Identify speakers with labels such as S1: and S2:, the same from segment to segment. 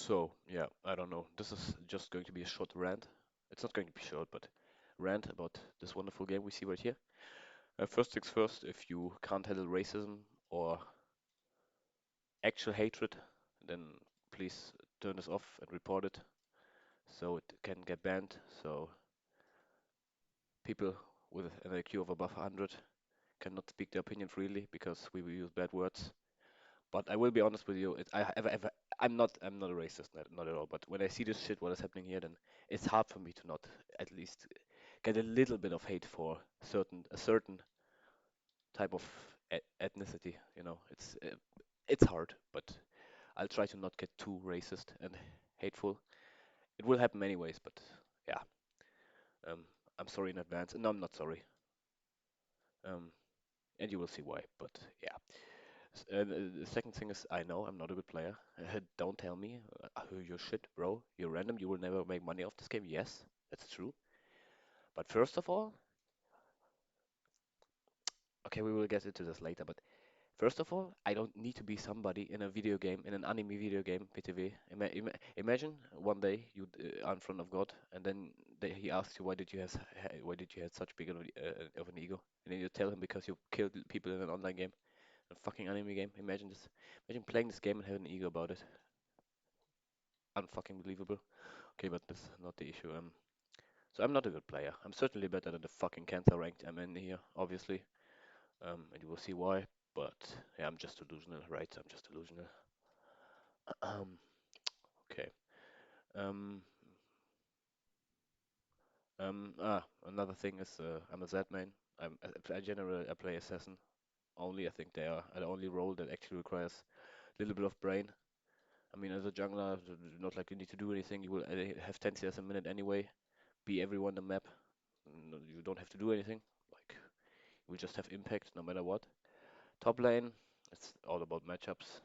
S1: So, yeah, I don't know. This is just going to be a short rant. It's not going to be short, but rant about this wonderful game we see right here. First things first, if you can't handle racism or actual hatred, then please turn this off and report it so it can get banned. So people with an IQ of above 100 cannot speak their opinion freely because we will use bad words. But I will be honest with you, I'm not a racist, not at all. But when I see this shit, what is happening here, then it's hard for me to not at least get a little bit of hate for a certain type of ethnicity. It's hard, but I'll try to not get too racist and hateful. It will happen anyways, but yeah, um, I'm sorry in advance. No, I'm not sorry. Um, and you will see why. But yeah. The second thing is, I know I'm not a good player. Don't tell me you're shit, bro. You're random. You will never make money off this game. Yes, that's true. But first of all, okay, we will get into this later. But first of all, I don't need to be somebody in a video game, in an anime video game, PTV. Imagine one day you are in front of God, and then he asks you, why did you have such big of an ego? And then you tell him because you killed people in an online game, a fucking anime game. Imagine this. Imagine playing this game and having an ego about it. Unfucking believable. Okay, but that's not the issue. So I'm not a good player. I'm certainly better than the fucking cancer ranked I'm in here, obviously. And you will see why. But yeah, I'm just delusional, right? I'm just delusional. Um, okay. Um, Another thing is I'm a Z main. I generally I play assassin only. I think they are the only role that actually requires a little bit of brain. I mean, as a jungler, not like you need to do anything. You will have 10 CS a minute anyway. Be everyone on the map. You don't have to do anything. Like you will just have impact no matter what. Top lane, it's all about matchups.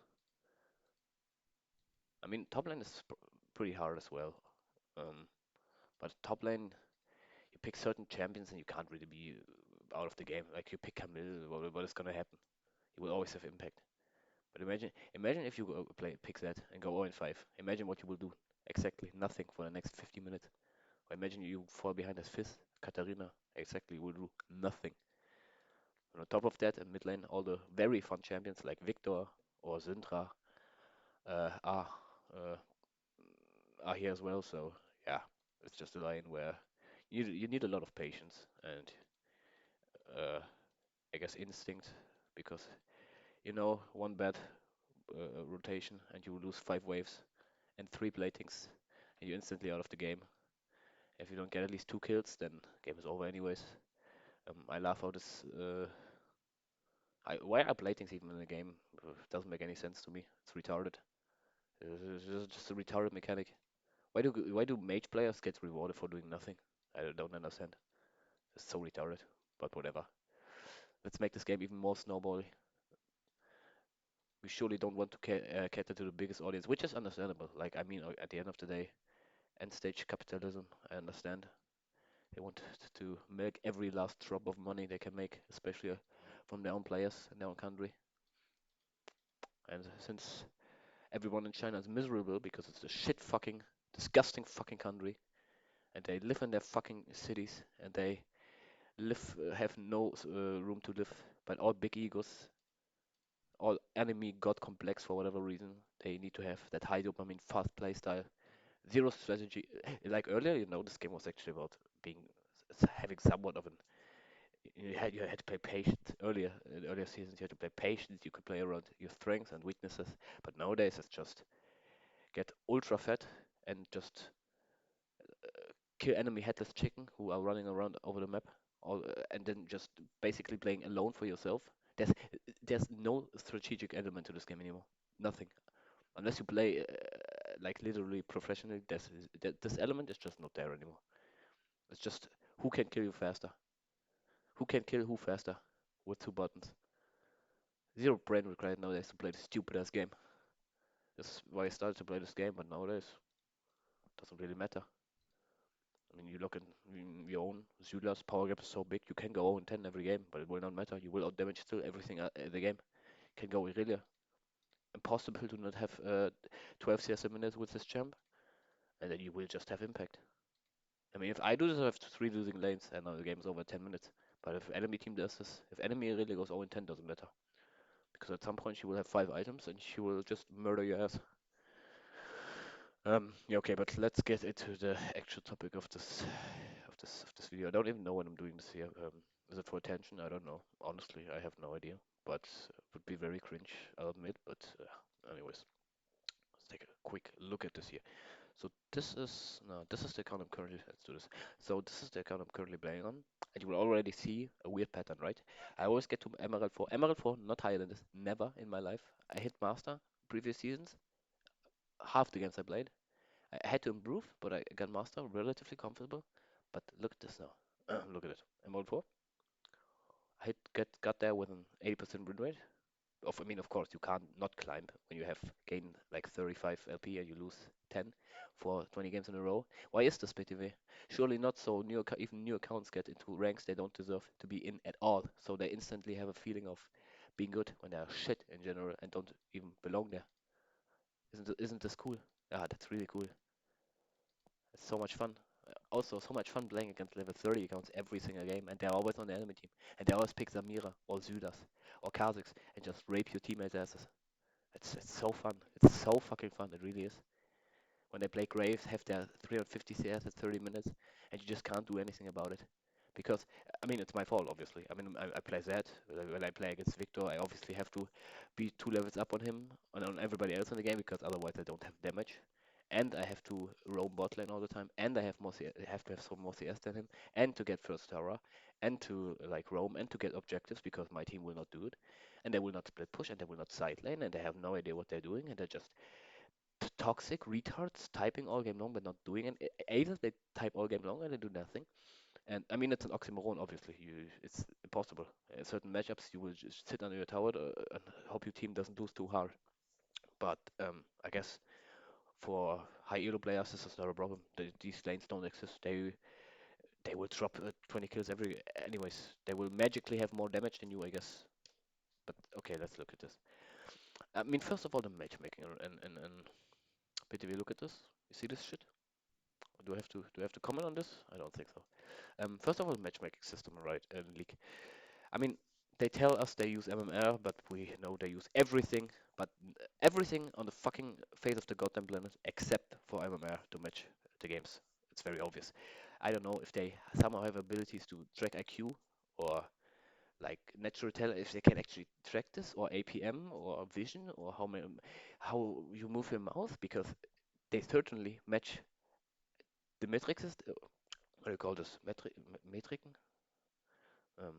S1: I mean, top lane is pretty hard as well. Um, but top lane, you pick certain champions and you can't really be out of the game. Like you pick Camille, what is gonna happen? You will always have impact. But imagine if you pick that and go 0-5. Imagine what you will do. Exactly nothing for the next 50 minutes. Or imagine you fall behind as Fizz, Katarina. Exactly, you will do nothing. And on top of that, in mid lane, all the very fun champions like Victor or Syndra uh, are uh, are here as well. So yeah, it's just a lane where you need a lot of patience and uh, I guess instinct because one bad rotation and you lose 5 waves and 3 platings and you're instantly out of the game. If you don't get at least 2 kills, then game is over anyways. I laugh how this. Why are platings even in the game? Doesn't make any sense to me. It's retarded. It's just a retarded mechanic. Why do mage players get rewarded for doing nothing? I don't understand. It's so retarded. But whatever. Let's make this game even more snowbally. We surely don't want to cater to the biggest audience, which is understandable. Like, I mean, at the end of the day, end stage capitalism, I understand. They want to milk every last drop of money they can make, especially from their own players in their own country. And since everyone in China is miserable because it's a shit fucking, disgusting fucking country, and they live in their fucking cities, and they have no room to live, but all big egos, all enemy god complex for whatever reason. They need to have that high dopamine, fast play style, zero strategy. Like earlier, this game was actually about having somewhat of an. You had to play patient earlier in earlier seasons. You had to play patient. You could play around your strengths and weaknesses. But nowadays, it's just get ultra fat and just kill enemy headless chicken who are running around over the map, and then just basically playing alone for yourself. There's no strategic element to this game anymore. Nothing. Unless you play like literally professionally, this element is just not there anymore. It's just who can kill you faster. Who can kill who faster with 2 buttons. Zero brain required nowadays to play this stupid ass game. That's why I started to play this game, but nowadays it doesn't really matter. I mean, you look at your own Zula's power gap is so big, you can go 0-10 every game, but it will not matter. You will out damage still everything in the game. Can go Irelia. impossible to not have 12 CS a minute with this champ, and then you will just have impact. I mean, if I do this, I have three losing lanes, and now the game is over 10 minutes. But if enemy team does this, if enemy really goes 0 in 10, doesn't matter. Because at some point she will have 5 items, and she will just murder your ass. Yeah, okay, but let's get into the actual topic of this video. I don't even know when I'm doing this here. Is it for attention? I don't know. Honestly, I have no idea. But it would be very cringe, I'll admit. But anyways, let's take a quick look at this here. So this is no, this is the account I'm currently. Let's do this. So this is the account I'm currently playing on, and you will already see a weird pattern, right? I always get to Emerald 4. Emerald 4, not higher than this. Never in my life. I hit Master previous seasons. Half the games I played. I had to improve, but I got Master relatively comfortable. But look at this now. Look at it. Emerald 4. Got there with an 80% win rate. I mean, of course, you can't not climb when you have gained like 35 LP and you lose 10 for 20 games in a row. Why is this PTV? Surely not so even new accounts get into ranks they don't deserve to be in at all. So they instantly have a feeling of being good when they're shit in general and don't even belong there. Isn't this cool? Ah, that's really cool. It's so much fun. Also, so much fun playing against level 30 accounts every single game, and they're always on the enemy team. And they always pick Zamira or Zydas or Kha'Zix and just rape your teammates' asses. It's so fun. It's so fucking fun. It really is. When they play Graves, have their 350 CS at 30 minutes, and you just can't do anything about it. Because, I mean, it's my fault, obviously. I mean, I play Zed. When I play against Victor, I obviously have to be 2 levels up on him and on everybody else in the game, because otherwise I don't have damage. And I have to roam bot lane all the time, and I have more CS, have to have some more CS than him, and to get first tower, and to like roam, and to get objectives, because my team will not do it, and they will not split push, and they will not side lane, and they have no idea what they're doing, and they're just toxic retards typing all game long but not doing it. Either they type all game long and they do nothing. And I mean, it's an oxymoron, obviously. It's impossible. In certain matchups, you will just sit under your tower and hope your team doesn't lose too hard. But I guess for high elo players, this is not a problem. These lanes don't exist. They will drop 20 kills anyways. They will magically have more damage than you, I guess. But okay, let's look at this. I mean, first of all, the matchmaking and BTV, look at this. You see this shit? Do I have to comment on this? I don't think so. First of all, matchmaking system, right? League. I mean, they tell us they use MMR, but we know they use everything, but everything on the fucking face of the goddamn planet except for MMR to match the games. It's very obvious. I don't know if they somehow have abilities to track IQ or like natural talent, if they can actually track this, or APM or vision, or how you move your mouth, because they certainly match the metrics. What do you call this? Metriken? Um,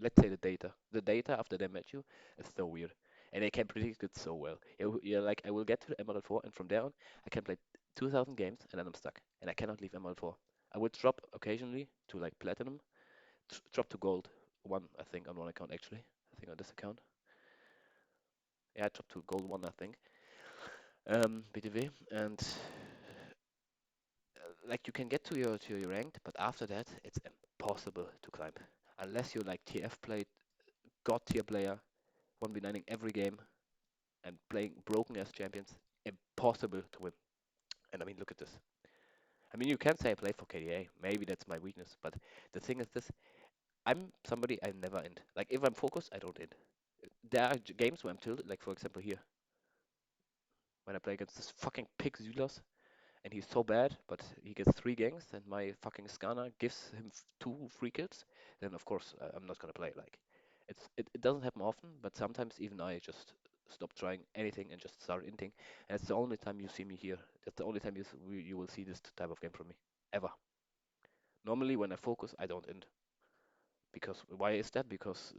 S1: let's say the data. The data after they met you is so weird. And they can predict it so well. You're like, I will get to the Emerald 4, and from there on, I can play 2,000 games, and then I'm stuck. And I cannot leave Emerald 4. I would drop occasionally to like Platinum, drop to Gold 1, I think, on one account actually. I think on this account. Yeah, I dropped to Gold 1, I think. BTV. And like you can get to your ranked, but after that, it's impossible to climb. Unless you're like TF play, god tier player, 1v9ing every game, and playing broken as champions, impossible to win. And I mean, look at this. I mean, you can say I play for KDA. Maybe that's my weakness. But the thing is this. I'm somebody I never end. Like, if I'm focused, I don't end. There are games where I'm tilted. Like, for example, here. When I play against this fucking pig Sylas. And he's so bad, but he gets 3 ganks, and my fucking Scanner gives him 2 free kills, then of course I'm not gonna play. Like, it doesn't happen often, but sometimes even I just stop trying anything and just start inting, and it's the only time you see me here. That's the only time you will see this type of game from me, ever. Normally when I focus, I don't end. Because why is that? Because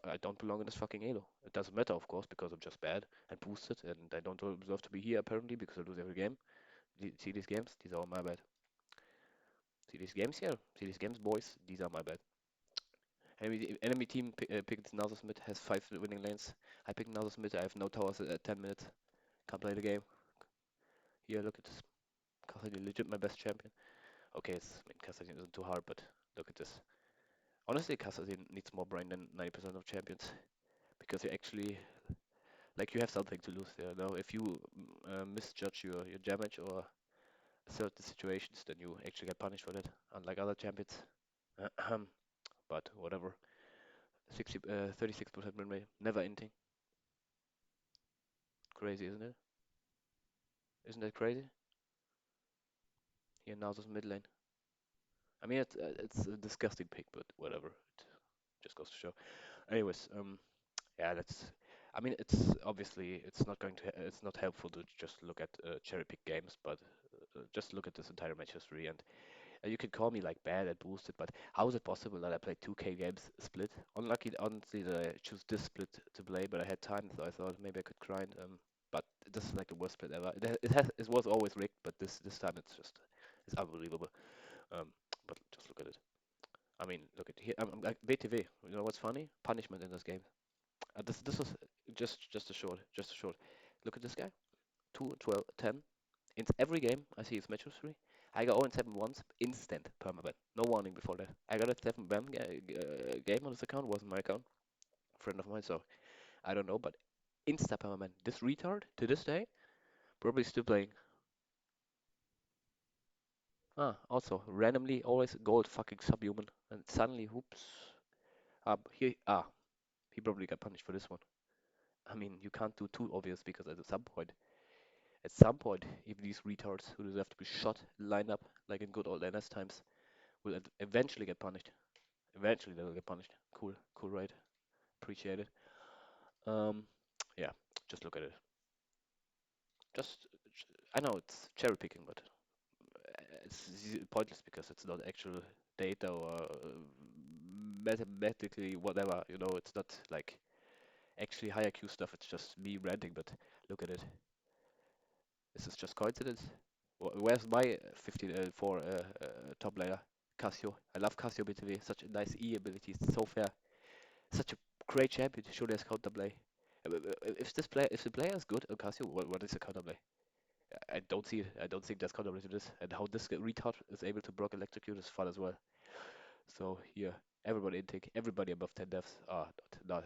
S1: I don't belong in this fucking Elo. It doesn't matter, of course, because I'm just bad and boosted, and I don't deserve to be here apparently because I lose every game. See these games? These are all my bad. See these games here? See these games, boys? These are my bad. Enemy team picked Nasus mid, has 5 winning lanes. I picked Nasus mid, I have no towers at 10 minutes. Can't play the game. Here, look at this. Kassadin, legit my best champion. Okay, I mean, Kassadin isn't too hard, but look at this. Honestly, Kassadin needs more brain than 90% of champions. Because you actually Like you have something to lose there. Now, if you misjudge your damage or certain situations, then you actually get punished for that, unlike other champions. But whatever. 36% win rate, never ending. Crazy, isn't it? Isn't that crazy? Here now this mid lane. I mean, it's a disgusting pick, but whatever. It just goes to show. Anyways, yeah, that's. I mean, it's obviously it's not going to. It's not helpful to just look at cherry pick games, but just look at this entire match history. And you can call me like bad at boosted, but how is it possible that I played 2K games split? Unlucky, honestly, that I choose this split to play, but I had time, so I thought maybe I could grind. But this is like the worst split ever. It was always rigged, but this time it's unbelievable. Um, but just look at it. I mean, look at here. I'm like BTV. You know what's funny? Punishment in this game. This was just a short. Look at this guy. 2, 12, 10. In every game I see his match history. I got 0 and 7 once, instant permaban. No warning before that. I got a 7 bam game on this account, wasn't my account, friend of mine, so I don't know, but insta permaban. This retard, to this day, probably still playing. Also, randomly, always gold fucking subhuman, and suddenly, whoops. He probably got punished for this one. I mean, you can't do too obvious because at some point, if these retards who deserve to be shot line up like in good old NS times, will eventually get punished. Eventually they will get punished. Cool, cool, right? Appreciate it. Um, yeah, just look at it. Just, I know it's cherry picking, but it's pointless because it's not actual data or mathematically whatever. You know, it's not like actually high IQ stuff. It's just me ranting. But look at it. Is this just coincidence? Where's my 15 4 top layer? Casio. I love Casio BTV. Such a nice E ability. It's so fair. Such a great champion. Surely has counterplay. If the player is good on Casio, what is the counterplay? I don't see it. I don't think there's counterplay to this. And how this retard is able to block electrocute is fun as well. So here, everybody intake, everybody above 10 deaths. No,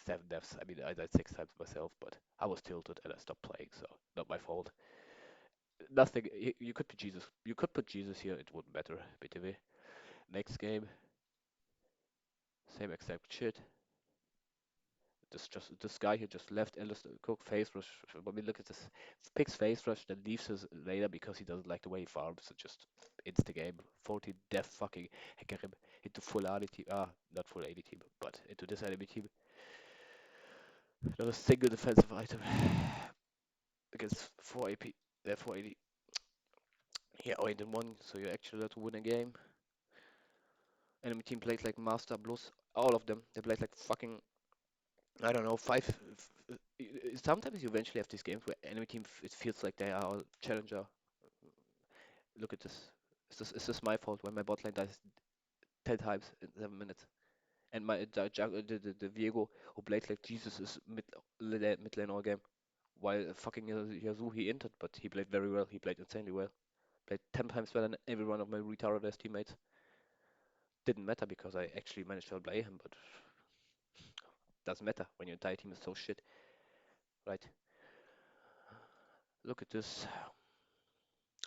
S1: 7 deaths. I mean, I died 6 times myself, but I was tilted and I stopped playing, so not my fault. Nothing. You could put Jesus. You could put Jesus here. It wouldn't matter. BTV. Next game, same exact shit. This guy here just left Alistair Cook face rush. When we look at this, picks face rush, then leaves his later because he doesn't like the way he farms. So just insta game, 14 death fucking hacker him into full AD team. Not full AD team, but into this enemy team. Not a single defensive item against 4 AP. 4 AD. Yeah, 0 and 1, so you actually have to win a game. Enemy team plays like Master Blues. All of them. They played like fucking, I don't know, five. Sometimes you eventually have these games where enemy team, it feels like they are challenger. Look at this. Is this my fault when my bot lane dies 10 times in 7 minutes? And my the Viego who played like Jesus is mid lane all game. While fucking Yazoo he entered, but he played very well. He played insanely well. Played 10 times better than every one of my retarded ass teammates. Didn't matter because I actually managed to outplay him, but doesn't matter when your entire team is so shit, right? Look at this.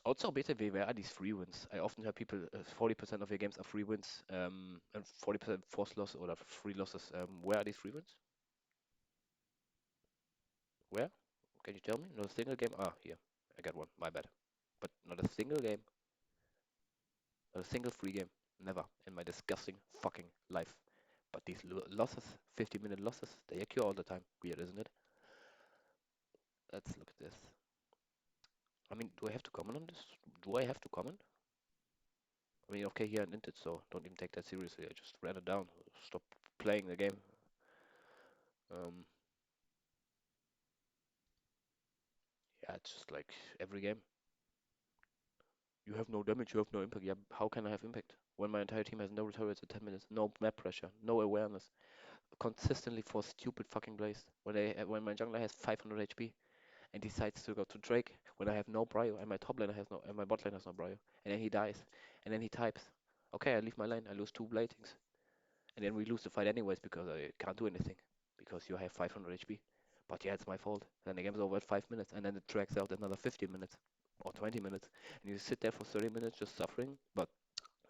S1: Also, BTW, where are these free wins? I often hear people, 40% of your games are free wins, and 40% forced loss or free losses. Where are these free wins? Where? Can you tell me? Not a single game? Here. I got one. My bad. But not a single game. Not a single free game. Never in my disgusting fucking life. But these losses, 50-minute losses, they occur all the time. Weird, isn't it? Let's look at this. I mean, do I have to comment on this? Do I have to comment? I mean, okay, here I ended, so don't even take that seriously. I just ran it down. Stop playing the game. Um, yeah, it's just like every game. You have no damage, you have no impact. Yeah, how can I have impact? When my entire team has no turrets in 10 minutes, no map pressure, no awareness, consistently for stupid fucking plays. When my jungler has 500 HP and decides to go to Drake, when I have no Brio and my top laner has no, and my bot lane has no Brio, and then he dies, and then he types, okay, I leave my lane, I lose 2 bladings, and then we lose the fight anyways because I can't do anything because you have 500 HP. But yeah, it's my fault. Then the game's over at 5 minutes, and then it drags out another 15 minutes or 20 minutes, and you sit there for 30 minutes just suffering. But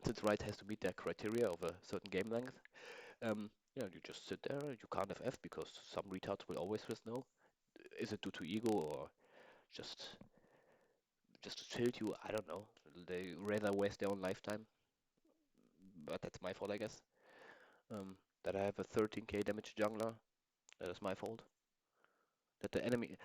S1: since Riot has to meet their criteria of a certain game length, you just sit there. You can't have F because some retards will always press no. Is it due to ego or just just to tilt you? I don't know. They rather waste their own lifetime, but that's my fault, I guess. That I have a 13k damage jungler, that is my fault. That the enemy.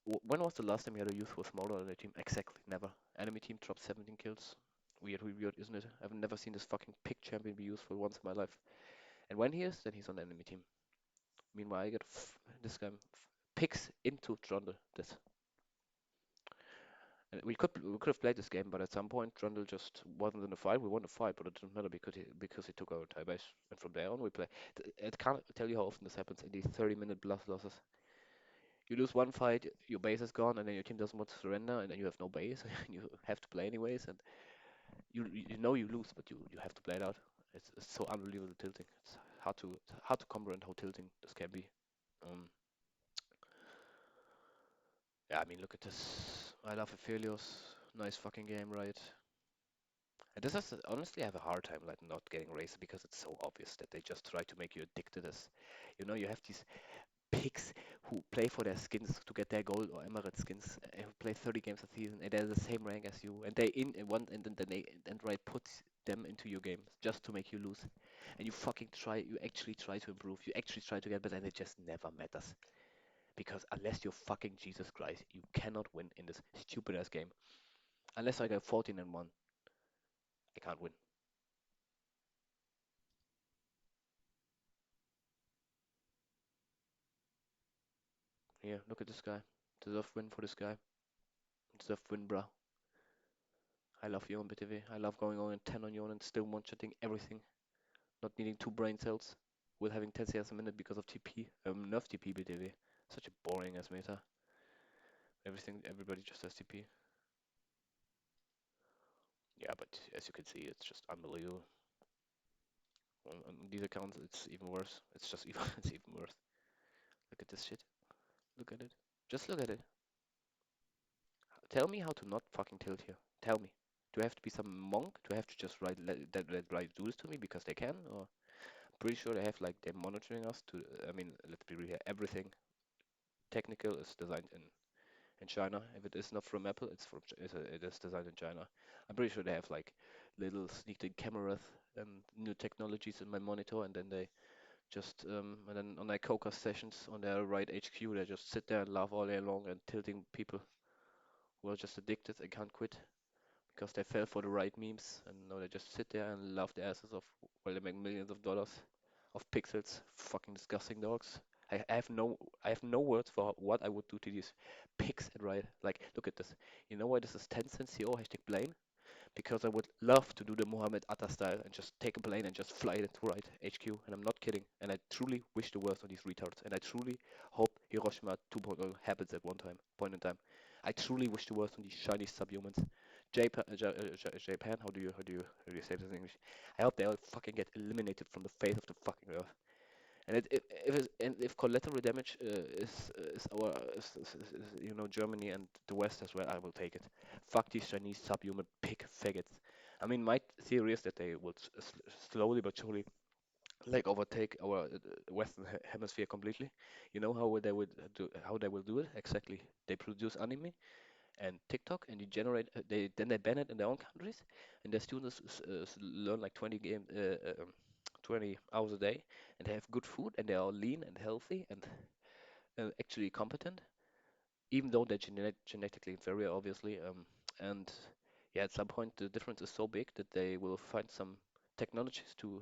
S1: When was the last time you had a youthful smaller on the team? Exactly, never. Enemy team dropped 17 kills. Weird, weird, isn't it? I've never seen this fucking pick champion be useful once in my life. And when he is, then he's on the enemy team. Meanwhile, I get this guy picks into Trundle. This. And we could have played this game, but at some point Trundle just wasn't in the fight. We won the fight, but it didn't matter because he took our entire base. And from there on, we play. I can't tell you how often this happens in these 30-minute blast losses. You lose one fight, your base is gone, and then your team doesn't want to surrender, and then you have no base, and you have to play anyways, and you know you lose, but you have to play it out. It's so unbelievable tilting. It's hard to comprehend how tilting this can be. Um, yeah, I mean, look at this. I love Aphelios. Nice fucking game, right? And this is honestly, I have a hard time like not getting racist because it's so obvious that they just try to make you addicted. As you have these picks who play for their skins to get their gold or emerald skins, who play 30 games a season, and they're the same rank as you, and they in one, and then they and right puts them into your games just to make you lose. And you actually try to improve, you actually try to get better, and it just never matters. Because unless you're fucking Jesus Christ, you cannot win in this stupid ass game. Unless I get 14 and 1, I can't win. Yeah, look at this guy. Deserve win for this guy. Deserve win, bro. I love Yon BTV. I love going on 10 on Yon and still one-shotting everything. Not needing two brain cells. With having 10 CS a minute because of TP. Nerf TP BTV. Such a boring ass meta. Everybody just has TP. Yeah, but as you can see, it's just unbelievable. On these accounts, it's even worse. It's just even, it's even worse. Look at this shit. Look at it. Just look at it. Tell me how to not fucking tilt here. Tell me. Do I have to be some monk? Do I have to just let Riot do this to me because they can? Or pretty sure they have like they're monitoring us to. I mean, let's be real here. Everything technical is designed in China. If it is not from Apple, it is designed in China. I'm pretty sure they have like little sneaked in cameras and new technologies in my monitor, and then they just and then on their Coca sessions on their Riot HQ, they just sit there and laugh all day long and tilting people who are just addicted and can't quit because they fell for the right memes, and now they just sit there and laugh their asses off while they make millions of dollars of pixels. Fucking disgusting dogs. I have no words for what I would do to these pigs at Riot. Like, look at this. You know why this is TENCET CO hashtag blame? Because I would love to do the Mohammed Atta style and just take a plane and just fly it to right HQ. And I'm not kidding. And I truly wish the worst on these retards. And I truly hope Hiroshima 2.0 happens at one point in time. I truly wish the worst on these shiny subhumans. Japan, how do you say this in English? I hope they all fucking get eliminated from the face of the fucking earth. And if collateral damage is Germany and the West as well, I will take it. Fuck these Chinese subhuman pig faggots. I mean, my theory is that they will slowly but surely like overtake our Western hemisphere completely. You know how they will do it exactly? They produce anime and TikTok, and they ban it in their own countries, and their students learn like 20 hours a day, and they have good food, and they are lean and healthy and actually competent, even though they're genetically inferior, obviously. And yeah, at some point the difference is so big that they will find some technologies to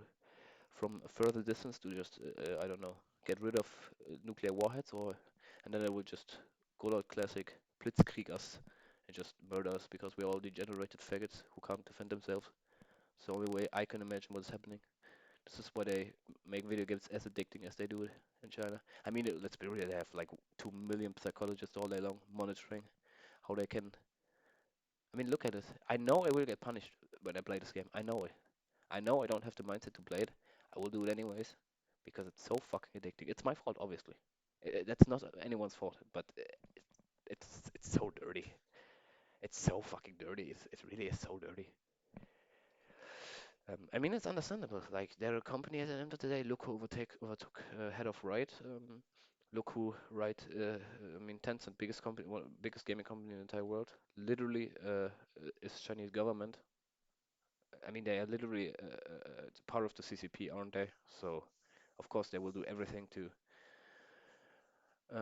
S1: from a further distance to just I don't know, get rid of nuclear warheads, and then they will just go out classic blitzkrieg us and just murder us because we're all degenerated faggots who can't defend themselves. It's the only way I can imagine what's happening. This is why they make video games as addicting as they do it in China. I mean, let's be real, they have like 2 million psychologists all day long monitoring how they can. I mean, look at it. I know I will get punished when I play this game. I know it. I know I don't have the mindset to play it. I will do it anyways because it's so fucking addicting. It's my fault, obviously. That's not anyone's fault, but it's so dirty. It's so fucking dirty. It really is so dirty. I mean, it's understandable. Like, they're a company at the end of the day. Look who overtook head of Riot. Look who Riot. I mean, Tencent, biggest company, one, biggest gaming company in the entire world. Literally, is Chinese government. I mean, they are literally part of the CCP, aren't they? So, of course, they will do everything to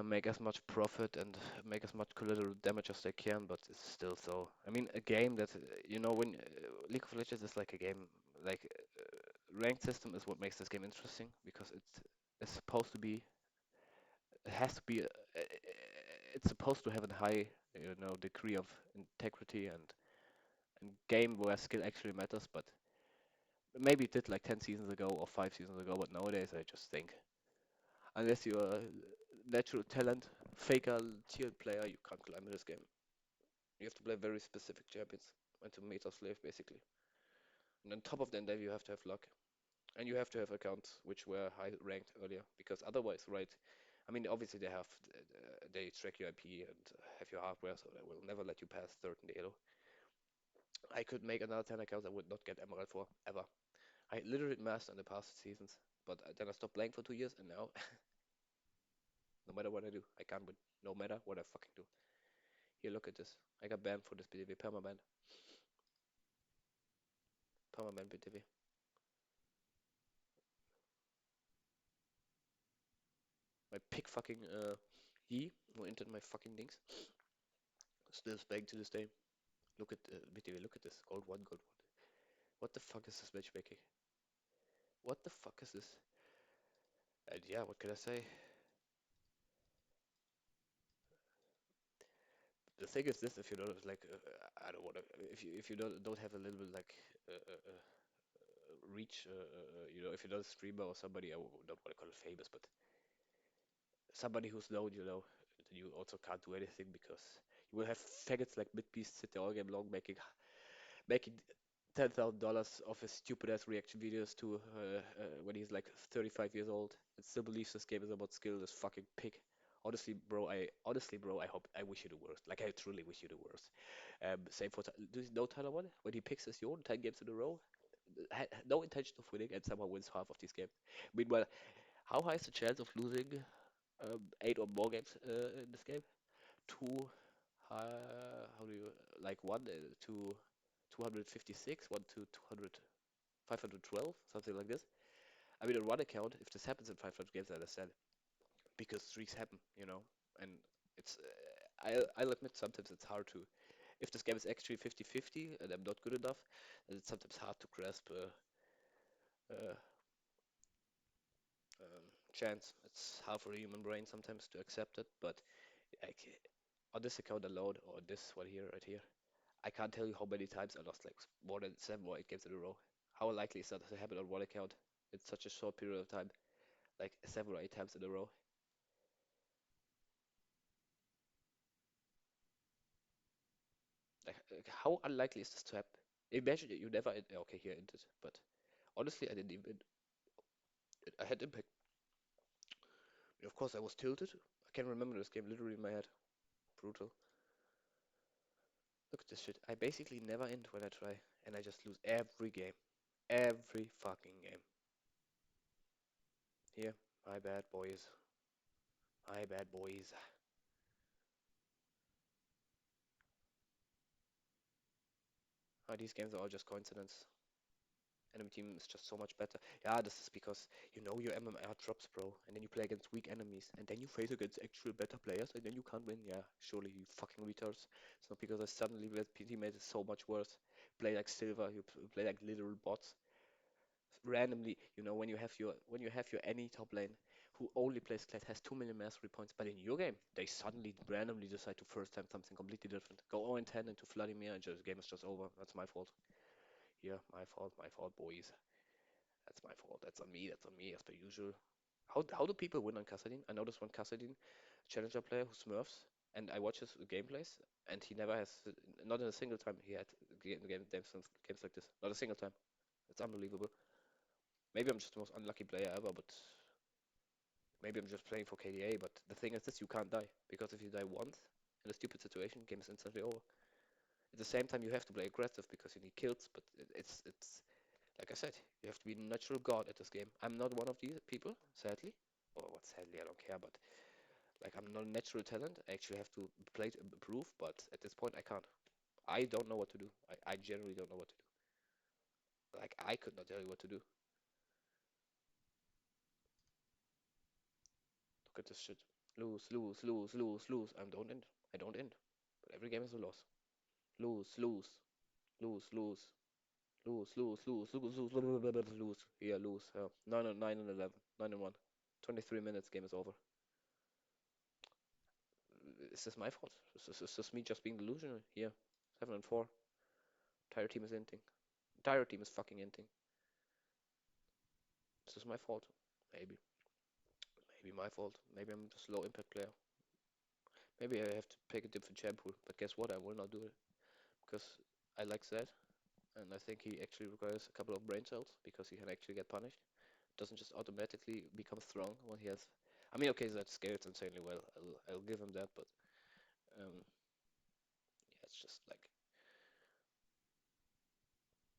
S1: make as much profit and make as much collateral damage as they can, but it's still so. I mean, a game that, when League of Legends is like a game, like ranked system is what makes this game interesting because it's supposed to be, it has to be, it's supposed to have a high, degree of integrity and game where skill actually matters, but maybe it did like 10 seasons ago or 5 seasons ago, but nowadays I just think unless you're a natural talent, faker, tiered player, you can't climb in this game. You have to play very specific champions and to meta slave basically. And on top of that, then you have to have luck. And you have to have accounts which were high ranked earlier because otherwise, right? I mean, obviously they track your IP and have your hardware, so they will never let you pass third in the elo. I could make another 10 accounts I would not get Emerald for ever. I literally mastered in the past seasons, but then I stopped playing for 2 years, and now no matter what I do, I can't win. No matter what I fucking do. Here, look at this. I got banned for this BTV, permaban, permaban BTV. My pick fucking Yi who entered my fucking links still spanked to this day. Look at BTV, look at this. Gold one, gold one. What the fuck is this matchmaking? What the fuck is this? And yeah, what can I say? The thing is this, if you don't like, I don't wanna, if you don't have a little bit like reach, if you're not a streamer or somebody, don't want to call it famous, but somebody who's known, then you also can't do anything because you will have faggots like Midbeast sit there all game long making $10,000 of his stupid ass reaction videos to when he's like 35 years old and still believes this game is about skill. This fucking pig. Honestly, bro, I hope I wish you the worst. Like I truly wish you the worst. Same for do you know Tyler One when he picks his own 10 games in a row, had no intention of winning and somehow wins half of these games. Meanwhile, how high is the chance of losing 8 or more games in this game? Two, how do you like one to 256, one to 200, 512, something like this. I mean, on one account, if this happens in 500 games, I understand because streaks happen, and it's. I'll admit sometimes it's hard to. If this game is actually 50-50 and I'm not good enough, then it's sometimes hard to grasp uh, chance. It's hard for the human brain sometimes to accept it, but like on this account alone, or this one here, right here, I can't tell you how many times I lost like more than 7 or 8 games in a row. How likely is that to happen on one account in such a short period of time? Like 7 or 8 times in a row. Like how unlikely is this to happen? Imagine you never, okay, here entered, but honestly, I didn't even, I had impact. Of course, I was tilted. I can remember this game literally in my head. Brutal. Look at this shit. I basically never end when I try, and I just lose every game. Every fucking game. Here, my bad, boys. My bad, boys. These games are all just coincidence. Enemy team is just so much better. Yeah, this is because you know your MMR drops, bro, and then you play against weak enemies, and then you face against actual better players, and then you can't win. Yeah, surely you fucking retards. It's not because I suddenly with teammates is so much worse. Play like silver, you play like literal bots. Randomly, when you have your any top lane who only plays Kled has 2 million mastery points, but in your game they suddenly randomly decide to first time something completely different. Go 0-10 into Vladimir, and just game is just over. That's my fault. Yeah, my fault, boys. That's my fault. That's on me. That's on me as per usual. How do people win on Kassadin? I noticed one Kassadin challenger player who smurfs, and I watch his gameplays, and he never has, not in a single time he had games like this. Not a single time. It's unbelievable. Maybe I'm just the most unlucky player ever, but Maybe I'm just playing for KDA, but the thing is this, you can't die. Because if you die once in a stupid situation, game is instantly over. At the same time, you have to play aggressive because you need kills, but it's like I said, you have to be a natural god at this game. I'm not one of these people, sadly. Or what sadly, I don't care, but like I'm not a natural talent. I actually have to play to improve, but at this point I can't. I don't know what to do. I generally don't know what to do. Like I could not tell you what to do. Look at this shit. Lose, lose, lose, lose, lose. I don't end. I don't end. But every game is a loss. Lose, lose, lose, lose, lose, lose, lose, lose, lose, lose, lose. Yeah, lose. 9 and 9 and 11. 9 and 1. 23 minutes. Game is over. Is this my fault? Is this me just being delusional? Here. 7 and 4. Entire team is inting. Entire team is fucking inting. Is this my fault? Maybe. Maybe my fault. Maybe I'm just low impact player. Maybe I have to pick a different champ pool. But guess what? I will not do it. Because I like Zed. And I think he actually requires a couple of brain cells because he can actually get punished. Doesn't just automatically become strong when he has. I mean, okay, that scales insanely well. I'll give him that, but yeah, it's just like,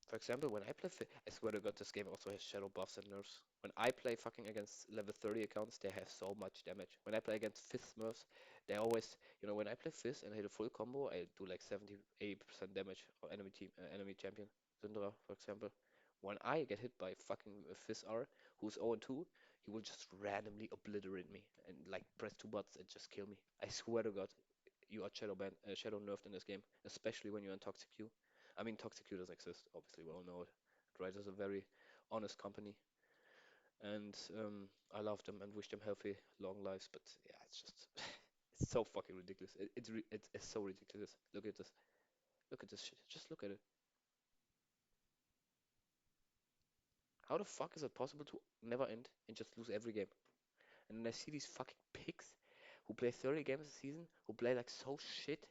S1: for example, when I play, I swear to God, this game also has shadow buffs and nerfs. When I play fucking against level 30 accounts, they have so much damage. When I play against Fizz Smurfs, they always, when I play Fizz and hit a full combo, I do like 70, 80% damage on enemy team, enemy champion, Syndra, for example. When I get hit by fucking Fizz R, who's 0-2, he will just randomly obliterate me and like press two buttons and just kill me. I swear to God, you are shadow nerfed in this game, especially when you're in Toxic Q. I mean, Toxic Q doesn't exist, obviously, we all know it. Riot is a very honest company, and I love them and wish them healthy, long lives. But yeah, it's just, it's so fucking ridiculous. It's so ridiculous. Look at this. Look at this shit. Just look at it. How the fuck is it possible to never end and just lose every game? And then I see these fucking pigs who play 30 games a season, who play like so shit,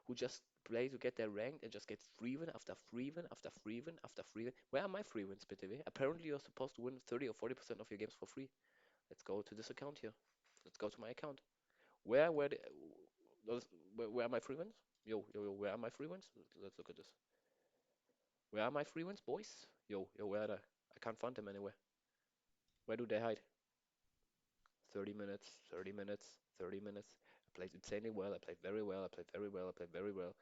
S1: who just play to get their rank and just get free win after free win after free win after free win. Where are my free wins, BTW? Apparently you're supposed to win 30 or 40% of your games for free. Let's go to this account here. Let's go to my account. Where the, those, where are my free wins? Yo, where are my free wins? Let's look at this. Where are my free wins, boys? Yo, where are they? I can't find them anywhere. Where do they hide? 30 minutes, 30 minutes, 30 minutes. I played insanely well. I played very well. I played very well. I played very well.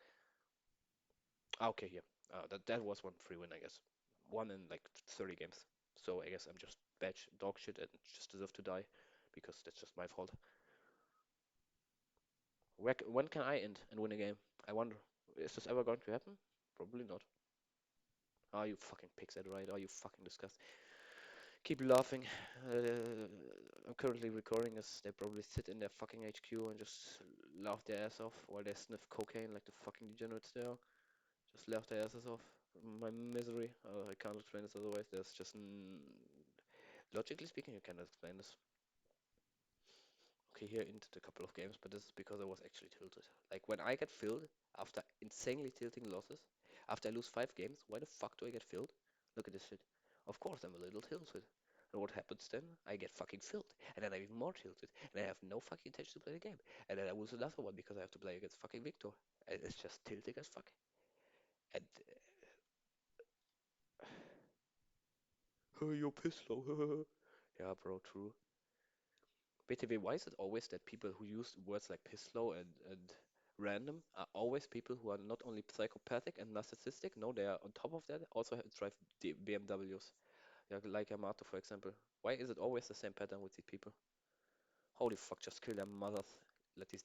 S1: Ah, okay, yeah. That was one free win, I guess. One in like 30 games. So I guess I'm just dog shit and just deserve to die because that's just my fault. When can I end and win a game? I wonder. Is this ever going to happen? Probably not. Are you fucking pigs at right? Are you fucking disgusting? Keep laughing. I'm currently recording as they probably sit in their fucking HQ and just laugh their ass off while they sniff cocaine like the fucking degenerates they are. Just laugh their asses off. My misery. I can't explain this otherwise. There's just logically speaking, you cannot explain this. Okay, here into a couple of games, but this is because I was actually tilted. Like when I get filled after insanely tilting losses, after I lose 5 games, why the fuck do I get filled? Look at this shit. Of course I'm a little tilted. And what happens then? I get fucking filled. And then I'm even more tilted. And I have no fucking intention to play the game. And then I lose another one because I have to play against fucking Victor. And it's just tilting as fuck. And oh, you're pissed low. Yeah, bro, true. BTW, why is it always that people who use words like piss low and random are always people who are not only psychopathic and narcissistic, no, they are on top of that also drive BMWs. Yeah, like Yamato, for example. Why is it always the same pattern with these people? Holy fuck, just kill their mothers.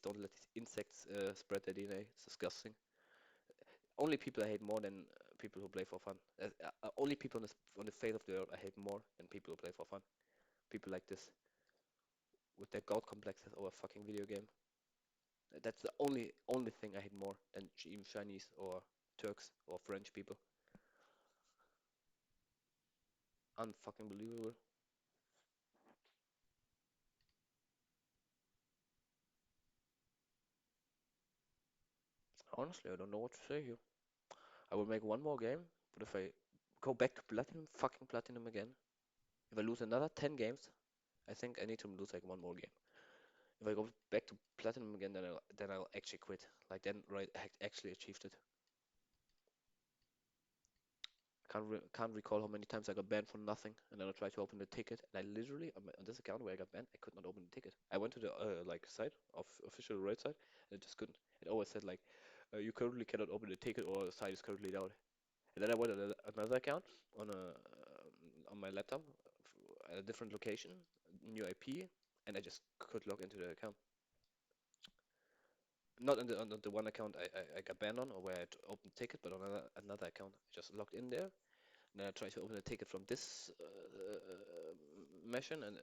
S1: Don't let these insects spread their DNA. It's disgusting. Only people I hate more than people who play for fun. Only people on the face of the earth I hate more than people who play for fun. People like this with their god complexes over a fucking video game. That's the only thing I hate more than even Chinese or Turks or French people. Unfucking believable. Honestly, I don't know what to say here. I will make one more game, but if I go back to platinum, fucking platinum again, if I lose another 10 games, I think I need to lose like one more game. If I go back to platinum again, then I'll actually quit. Like then, right, actually achieved it. Can't recall how many times I got banned for nothing, and then I tried to open the ticket, and I literally on this account where I got banned, I could not open the ticket. I went to the like site of official Riot site, and it just couldn't. It always said like, you currently cannot open the ticket, or the site is currently down. And then I went to another account on my laptop at a different location, new IP, and I just could log into the account. Not on the one account I got banned on, or where I had to open ticket, but on another account, I just logged in there. Then I tried to open a ticket from this machine, and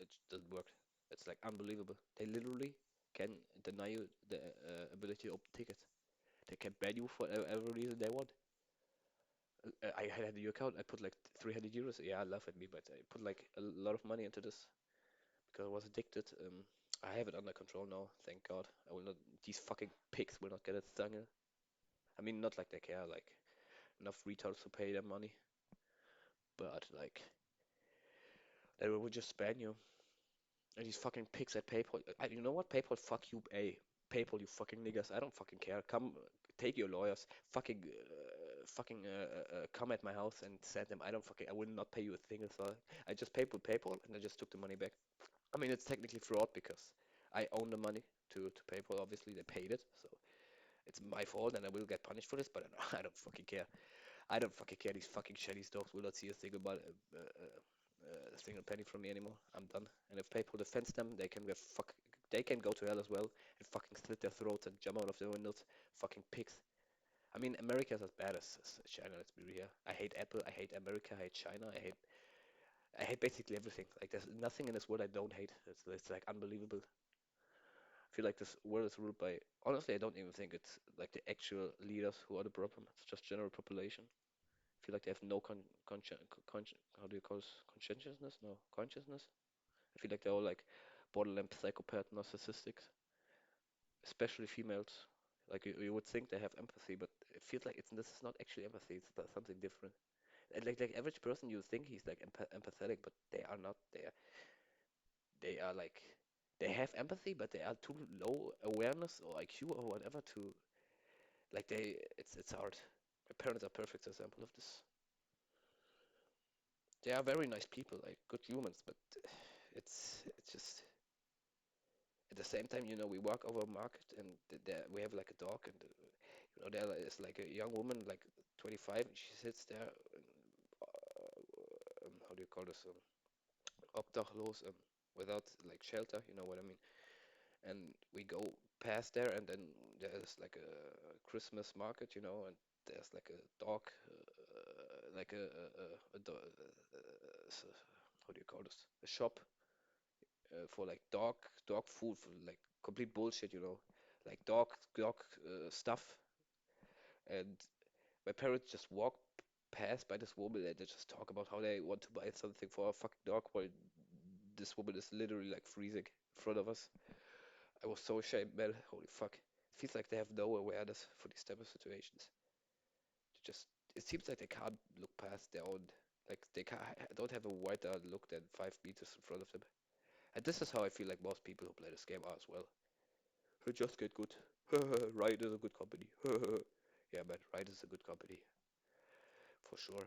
S1: it doesn't work. It's like unbelievable. They literally can deny you the ability to open tickets. They can ban you for every reason they want. I had a new account. I put like 300 euros. Yeah, I laugh at me, but I put like a lot of money into this because I was addicted. I have it under control now, thank God. I will not. These fucking pigs will not get a thing. I mean, not like they care. Like enough retards to pay them money, but like they will just ban you. And these fucking pigs at PayPal. You know what? PayPal, fuck you, PayPal, you fucking niggas. I don't fucking care. Come, take your lawyers. Come at my house and send them. I don't fucking. I will not pay you a single thing. I just paid with PayPal and I just took the money back. I mean, it's technically fraud because I own the money to PayPal. Obviously, they paid it, so it's my fault and I will get punished for this. But I don't fucking care. I don't fucking care. These fucking shady dogs will not see a single a single penny from me anymore. I'm done. And if PayPal defends them, they can go to hell as well and fucking slit their throats and jump out of their windows. Fucking pigs. I mean, America's as bad as China. Let's be real. I hate Apple. I hate America. I hate China. I hate basically everything. Like there's nothing in this world I don't hate. It's like unbelievable. I feel like this world is ruled by. Honestly, I don't even think it's like the actual leaders who are the problem. It's just general population. Feel like they have no how do you call this? Conscientiousness? No, consciousness. I feel like they're all like borderline psychopath narcissistics, especially females. Like you would think they have empathy, but it feels like this is not actually empathy. It's something different. And like average person, you think he's like empathetic, but they are not. They are like they have empathy, but they are too low awareness or IQ or whatever to like it's hard. My parents are perfect example of this. They are very nice people, like good humans, but it's just at the same time, we walk over a market and there we have like a dog, and there is like a young woman, like 25, and she sits there, how do you call this, obdachlos, without like shelter, you know what I mean? And we go past there, and then there's like a Christmas market, and there's like a dog, like a do how do you call this? A shop for like dog food, for like complete bullshit, like dog stuff. And my parents just walk past by this woman and they just talk about how they want to buy something for a fucking dog while this woman is literally like freezing in front of us. I was so ashamed, man. Holy fuck. It feels like they have no awareness for these type of situations. Just it seems like they can't look past their own, like they don't have a wider look than 5 meters in front of them. And this is how I feel like most people who play this game are as well. Just get good. Riot is a good company. Yeah, man, Riot is a good company for sure.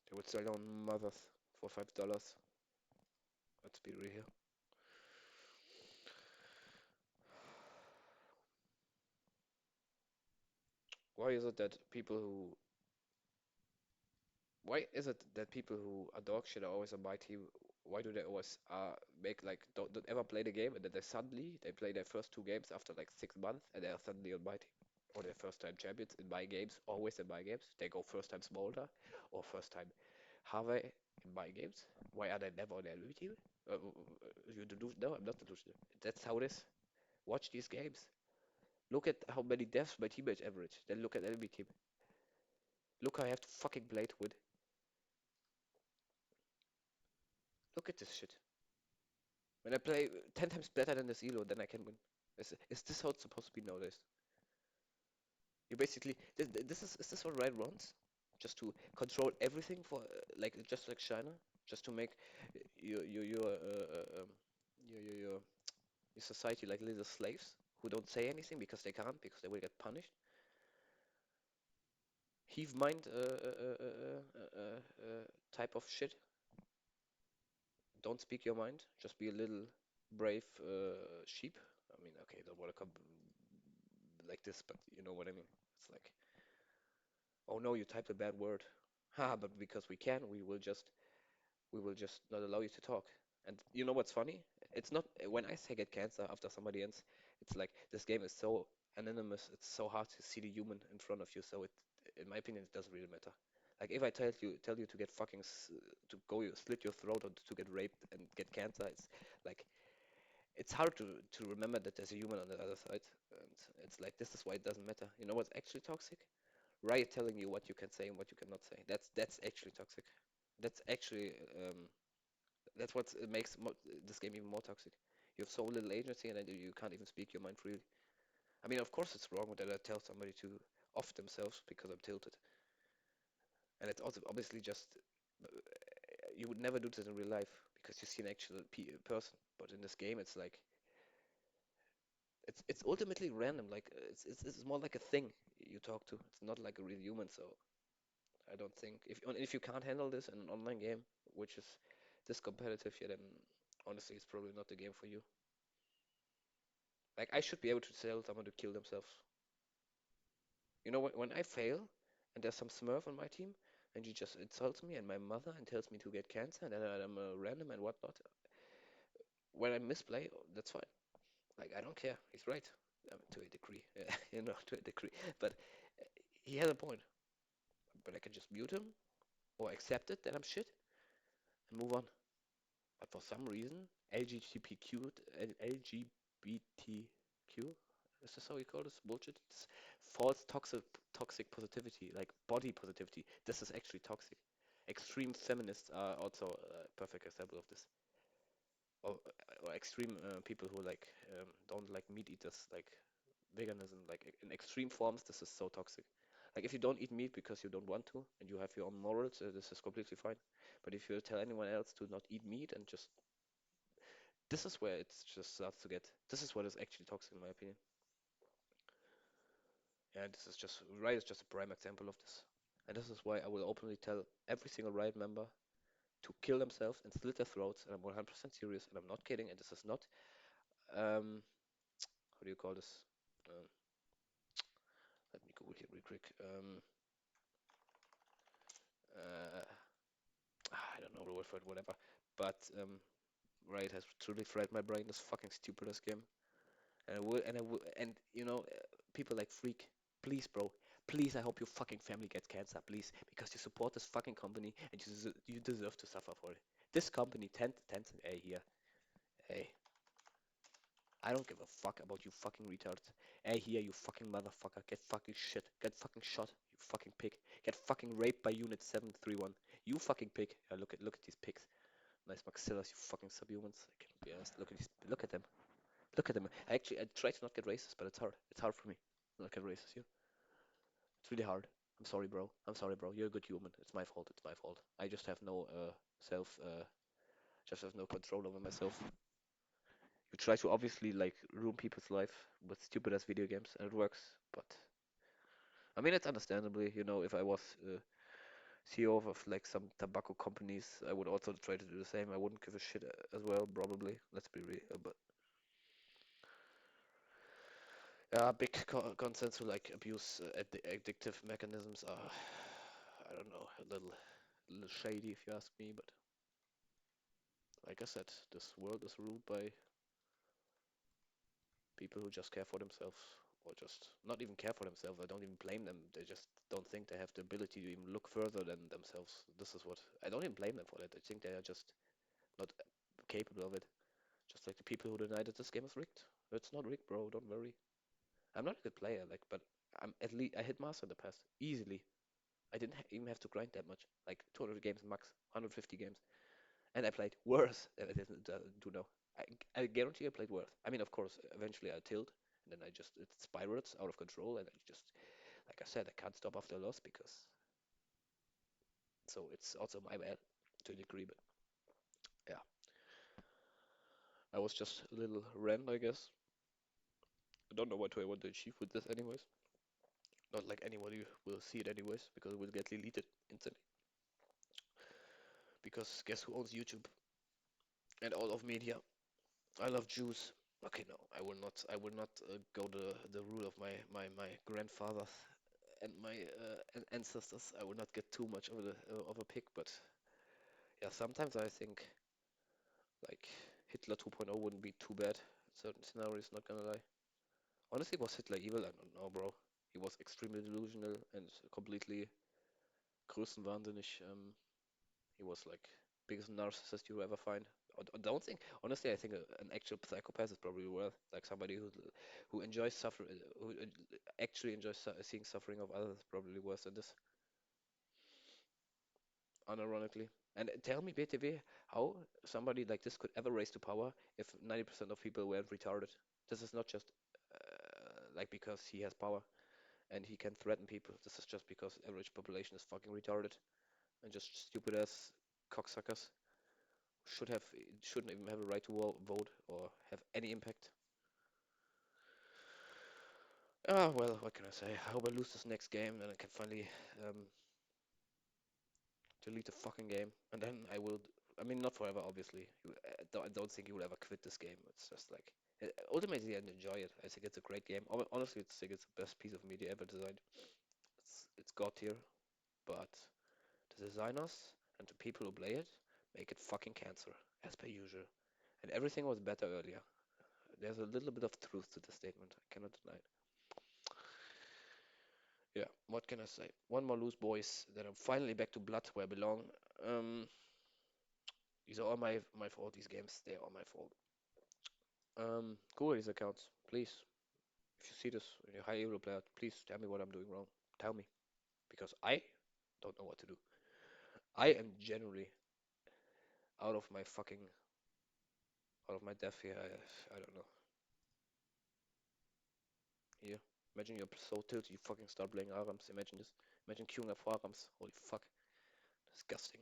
S1: They would sell their own mothers for $5. Let's be real here. Why is it that people who Why is it that people who are dog shit are always on my team? Why do they always make like don't ever play the game, and then they play their first two games after like 6 months and they are suddenly on my team? Or they're first time champions in my games, always in my games. They go first time Smolder or first time Harvey in my games. Why are they never on the enemy team? You delusion? No, I'm not delusional. That's how it is. Watch these games. Look at how many deaths my teammates average. Then look at enemy team. Look how I have to fucking play to win. Look at this shit. When I play 10 times better than this Elo, then I can win. Is this how it's supposed to be nowadays? You basically this is this what Riot wants? Just to control everything for like just like China, just to make your society like little slaves who don't say anything because they can't because they will get punished. Heave mind type of shit. Don't speak your mind. Just be a little brave sheep. I mean, okay, don't want to come like this, but you know what I mean. It's like, oh no, you typed a bad word. Ha, but because we can, we will just not allow you to talk. And you know what's funny? It's not when I say get cancer after somebody else, it's like this game is so anonymous, it's so hard to see the human in front of you, so in my opinion, it doesn't really matter. Like if I tell you to get to go slit your throat or to get raped and get cancer, it's like it's hard to remember that there's a human on the other side, and it's like this is why it doesn't matter. You know what's actually toxic? Riot telling you what you can say and what you cannot say. That's actually toxic. That's actually that's what makes this game even more toxic. You have so little agency and then you can't even speak your mind freely. I mean, of course it's wrong that I tell somebody to off themselves because I'm tilted. And it's also obviously just, you would never do this in real life because you see an actual person. But in this game, it's like, it's ultimately random. Like, it's more like a thing you talk to. It's not like a real human. So I don't think, if you can't handle this in an online game, which is this competitive, yeah, then honestly, it's probably not the game for you. Like I should be able to tell someone to kill themselves. You know, when I fail and there's some Smurf on my team and he just insults me and my mother and tells me to get cancer and then I'm a random and whatnot. When I misplay, that's fine. Like I don't care. He's right. To a degree, to a degree. But he has a point. But I can just mute him or accept it that I'm shit and move on. But for some reason, LGBTQ, LGBTQ, is this how you call this bullshit? It's false toxic positivity, like body positivity. This is actually toxic. Extreme feminists are also a perfect example of this. Or extreme people who like don't like meat eaters, like veganism, like in extreme forms, this is so toxic. Like if you don't eat meat because you don't want to and you have your own morals, this is completely fine. But if you tell anyone else to not eat meat and just this is where it just starts to get. This is what is actually toxic, in my opinion. And this is just Riot is just a prime example of this. And this is why I will openly tell every single Riot member to kill themselves and slit their throats. And I'm 100% serious, and I'm not kidding. And this is not how do you call this? Um, Let me Google here real quick. Uh, I don't know the word for it, whatever. But Riot has truly fried my brain. This fucking stupidest game. And people like Freak, please, bro, please, I hope your fucking family gets cancer, please, because you support this fucking company and you deserve to suffer for it. This company, Tencent, hey, here, hey, I don't give a fuck about you fucking retards. Hey, here, you fucking motherfucker, get fucking shit, get fucking shot, you fucking pig, get fucking raped by Unit 731, you fucking pig. Yeah, look at these pigs, nice maxillas, you fucking subhumans. I cannot be asked. Look at them. Look at them. I try to not get racist, but it's hard. It's hard for me to not get racist. You. It's really hard. I'm sorry, bro. I'm sorry, bro. You're a good human. It's my fault. It's my fault. I just have no just have no control over myself. You try to obviously like ruin people's life with stupid ass video games, and it works. But I mean, it's understandably. If I was CEO of like some tobacco companies, I would also try to do the same. I wouldn't give a shit as well, probably. Let's be real. But yeah, big concerns who like abuse addictive mechanisms are, I don't know, a little shady if you ask me. But like I said, this world is ruled by people who just care for themselves, or just not even care for themselves. I don't even blame them. They just don't think they have the ability to even look further than themselves. This is what I don't even blame them for that. I think they are just not capable of it. Just like the people who deny that this game is rigged. It's not rigged, bro. Don't worry. I'm not a good player, like, but I'm at least I hit master in the past easily. I didn't even have to grind that much, like 200 games max, 150 games, and I played worse than I didn't do now. I guarantee I played worse. I mean, of course, eventually I tilt, and then it spirals out of control, and I just Like I said, I can't stop after a loss because so it's also my bad to a degree, but yeah, I was just a little rant, I guess. I don't know what I want to achieve with this, anyways. Not like anybody will see it anyways, because it will get deleted instantly. Because guess who owns YouTube and all of media? I love Jews. Okay, no, I will not. I will not go the rule of my grandfathers and my ancestors. I will not get too much of a pick, but yeah, sometimes I think like Hitler 2.0 wouldn't be too bad. Certain scenarios, not gonna lie. Honestly, was Hitler evil? I don't know, bro. He was extremely delusional and completely größenwahnsinnig. He was like biggest narcissist you ever find. I don't think, honestly, I think an actual psychopath is probably worse. Like somebody who enjoys suffer, who actually enjoys seeing suffering of others, is probably worse than this, unironically. And tell me, BTW, how somebody like this could ever raise to power if 90% of people weren't retarded? This is not just like because he has power and he can threaten people. This is just because average population is fucking retarded and just stupid ass cocksuckers shouldn't even have a right to vote or have any impact. Ah, well, what can I say? I hope I lose this next game, then I can finally um, delete the fucking game, and then I will. I mean, not forever, obviously. I don't think he will ever quit this game. It's just like ultimately, I enjoy it. I think it's a great game. Honestly, I think it's the best piece of media ever designed. It's god tier, but the designers and the people who play it make it fucking cancer, as per usual. And everything was better earlier. There's a little bit of truth to the statement. I cannot deny it. Yeah, what can I say? One more loose, boys. Then I'm finally back to blood where I belong. Um, these are all my fault. These games, they're all my fault. Google these accounts, please. If you see this, and you're a high elo player, please tell me what I'm doing wrong. Tell me, because I don't know what to do. I am generally out of my fucking out of my depth here. I don't know. Here, imagine you're so tilted you fucking start playing ARAMs. Imagine this. Imagine queuing up for ARAMs. Holy fuck, disgusting.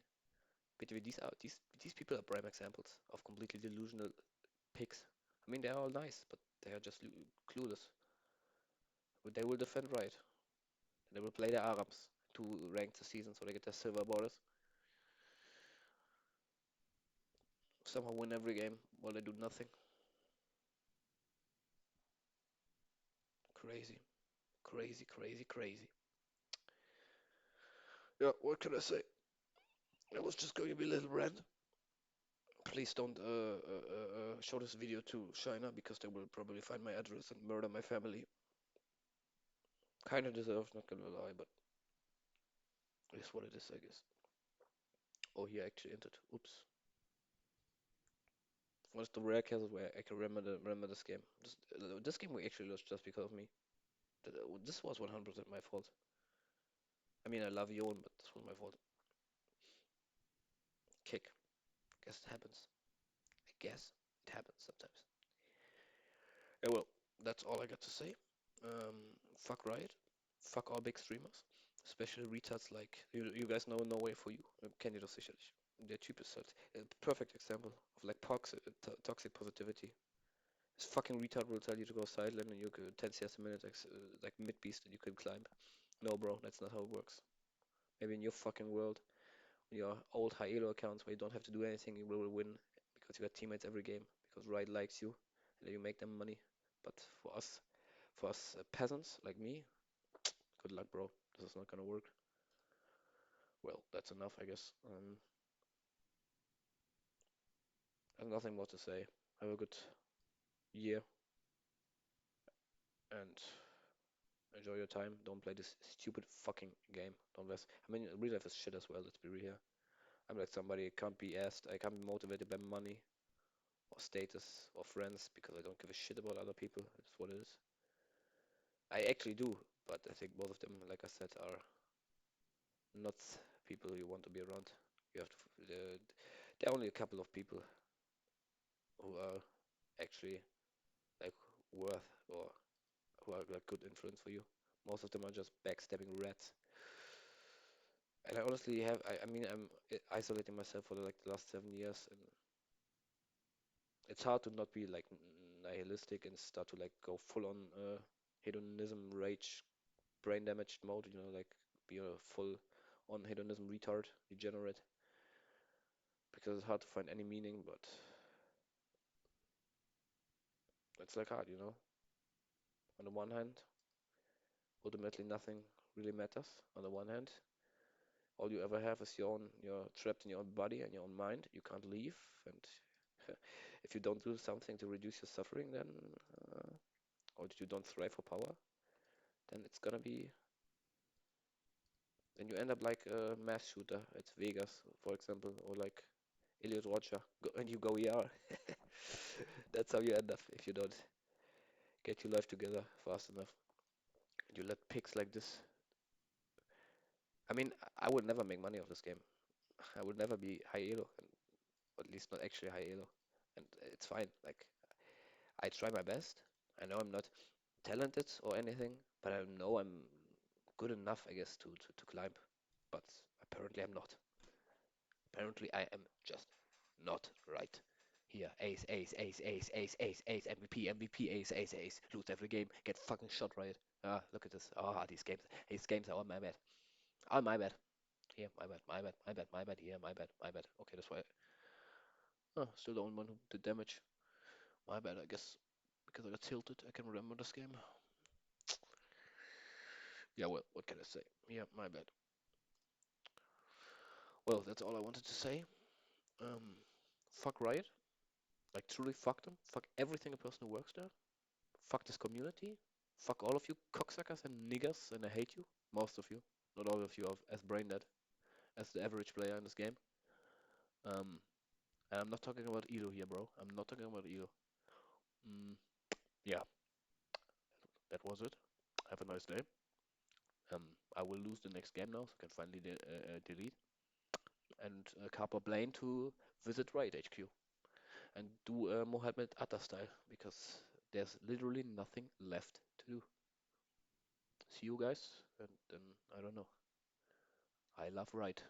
S1: But these people are prime examples of completely delusional pigs. I mean, they're all nice, but they are just clueless. But they will defend right. They will play their Arabs to rank the season so they get their silver borders. Somehow win every game while they do nothing. Crazy, crazy, crazy, crazy. Yeah, what can I say? I was just going to be a little rant. Please don't show this video to China because they will probably find my address and murder my family. Kinda deserved, not gonna lie, but it is what it is, I guess. Oh, he actually entered. Oops. One of the rare cases where I can remember this game. This game we actually lost just because of me. This was 100% my fault. I mean, I love Yon, but this was my fault. Kick. Guess it happens. I guess it happens sometimes. Yeah, well, that's all I got to say. Um, fuck Riot. Fuck all big streamers. Especially retards like you guys know No Way For You. Kennt ihr doch sicherlich. Der Typ ist halt a perfect example of like toxic positivity. This fucking retard will tell you to go sideline and you could 10 CS a minute like mid beast and you can climb. No, bro, that's not how it works. Maybe in your fucking world, your old high elo accounts where you don't have to do anything, you will win because you got teammates every game because Riot likes you and then you make them money. But for us peasants like me, good luck, bro. This is not gonna work. Well, that's enough, I guess. I have nothing more to say. Have a good year and enjoy your time. Don't play this stupid fucking game. Don't less. I mean, real life is shit as well. Let's be real here. I'm like somebody I can't be asked. I can't be motivated by money or status or friends because I don't give a shit about other people. That's what it is. I actually do, but I think both of them, like I said, are not people you want to be around. You have to. There are only a couple of people who are actually like worth or who are like good influence for you. Most of them are just backstabbing rats. And I honestly have, I mean, isolating myself for like the last 7 years, and it's hard to not be like nihilistic and start to like go full on hedonism, rage, brain damaged mode, like be a full on hedonism retard, degenerate, because it's hard to find any meaning, but it's like hard. On the one hand, ultimately nothing really matters. On the one hand, all you ever have is you're trapped in your own body and your own mind. You can't leave, and if you don't do something to reduce your suffering, then uh, or you don't thrive for power, then it's gonna be, then you end up like a mass shooter at Vegas, for example, or like Elliot Roger, and you go ER. That's how you end up if you don't get your life together fast enough. You let pigs like this. I mean, I would never make money off this game. I would never be high elo, and or at least not actually high elo, and it's fine. Like I try my best. I know I'm not talented or anything, but I know I'm good enough, I guess, to climb. But apparently I'm not. Apparently I am just not right. Here, ace, ace, ace, ace, ace, ace, ace, MVP, MVP, ace, ace, ace. Lose every game, get fucking shot right. Ah, look at this. Ah, these games are all my bad. All my bad. Here, my bad, my bad, my bad, my bad. Here, my bad, my bad. Okay, that's why. Oh, still the only one who did damage. My bad, I guess, because I got tilted. I can remember this game. Yeah, well, what can I say? Yeah, my bad. Well, that's all I wanted to say. Um, fuck Riot. Like, truly fuck them. Fuck every single person who works there. Fuck this community. Fuck all of you cocksuckers and niggers, and I hate you. Most of you. Not all of you are as brain dead as the average player in this game. Um, and I'm not talking about Elo here, bro. I'm not talking about Elo. Mm, yeah, that was it. Have a nice day. Um, I will lose the next game now, so I can finally delete. And Carpa Blaine to visit Riot HQ and do Mohammed Atta style, because there's literally nothing left to do. See you guys, and then I don't know. I love Riot.